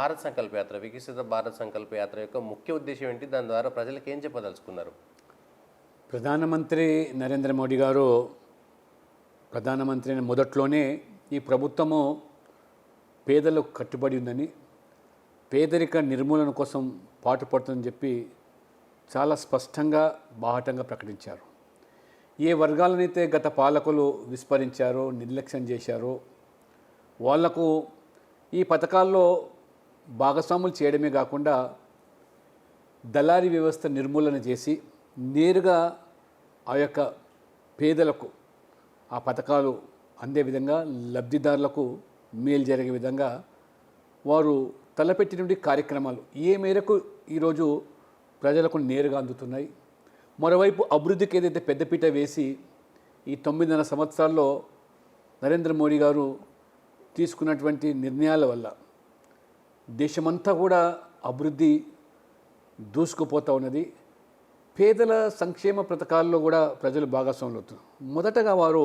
భారత్ సంకల్ప యాత్ర, వికసిత భారత్ సంకల్ప యాత్ర యొక్క ముఖ్య ఉద్దేశం ఏంటి? దాని ద్వారా ప్రజలకు ఏం చెప్పదలుచుకున్నారు? ప్రధానమంత్రి నరేంద్ర మోడీ గారు ప్రధానమంత్రి మొదట్లోనే ఈ ప్రభుత్వము పేదలకు కట్టుబడి ఉందని, పేదరిక నిర్మూలన కోసం పాటుపడుతుందని చెప్పి చాలా స్పష్టంగా బాహటంగా ప్రకటించారు. ఏ వర్గాలనైతే గత పాలకులు విస్మరించారో, నిర్లక్ష్యం చేశారో వాళ్లకు ఈ పథకాల్లో భాగస్వాములు చేయడమే కాకుండా దళారీ వ్యవస్థ నిర్మూలన చేసి నేరుగా ఆ యొక్క పేదలకు ఆ పథకాలు అందే విధంగా, లబ్ధిదారులకు మేలు జరిగే విధంగా వారు తలపెట్టినటువంటి కార్యక్రమాలు ఏ మేరకు ఈరోజు ప్రజలకు నేరుగా అందుతున్నాయి. మరోవైపు అభివృద్ధికి ఏదైతే పెద్దపీట వేసి ఈ 9.5 సంవత్సరాల్లో నరేంద్ర మోడీ గారు తీసుకున్నటువంటి నిర్ణయాల వల్ల దేశమంతా కూడా అభివృద్ధి దూసుకుపోతూ ఉన్నది. పేదల సంక్షేమ పథకాల్లో కూడా ప్రజలు భాగస్వాములు అవుతున్నారు. మొదటగా వారు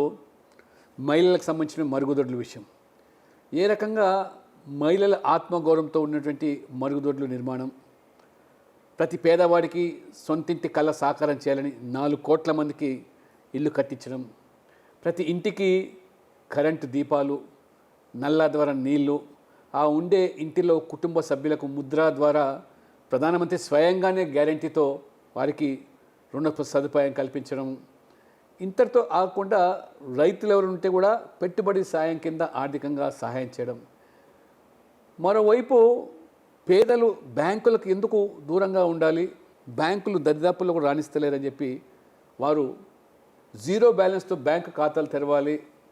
మహిళలకు సంబంధించిన మరుగుదొడ్ల విషయం, ఏ రకంగా మహిళల ఆత్మగౌరవంతో ఉన్నటువంటి మరుగుదొడ్ల నిర్మాణం, ప్రతి పేదవాడికి సొంతింటి కళ సాకారం చేయాలని 4 కోట్ల మందికి ఇల్లు కట్టించడం, ప్రతి ఇంటికి కరెంటు దీపాలు, నల్లా ద్వారా నీళ్లు, ఆ ఉండే ఇంటిలో కుటుంబ సభ్యులకు ముద్ర ద్వారా ప్రధానమంత్రి స్వయంగానే గ్యారంటీతో వారికి రుణ సదుపాయం కల్పించడం. ఇంతటితో ఆగకుండా రైతులు ఎవరు ఉంటే కూడా పెట్టుబడి సాయం కింద ఆర్థికంగా సహాయం చేయడం. మరోవైపు పేదలు బ్యాంకులకు ఎందుకు దూరంగా ఉండాలి, బ్యాంకులు దరిదాపుల్లో కూడా రాణిస్తలేరని చెప్పి వారు జీరో బ్యాలెన్స్తో బ్యాంకు ఖాతాలు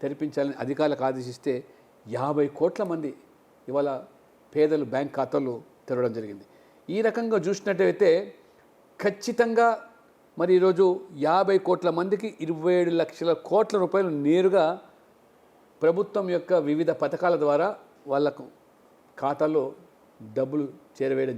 తెరిపించాలని అధికారులకు ఆదేశిస్తే 50 కోట్ల మంది ఇవాళ పేదలు బ్యాంక్ ఖాతాలు తెరవడం జరిగింది. ఈ రకంగా చూసినట్టయితే ఖచ్చితంగా మరి ఈరోజు 50 కోట్ల మందికి 27 లక్షల కోట్ల రూపాయలు నేరుగా ప్రభుత్వం యొక్క వివిధ పథకాల ద్వారా వాళ్ళకు ఖాతాలో డబ్బులు చేరవేయడం జరిగింది.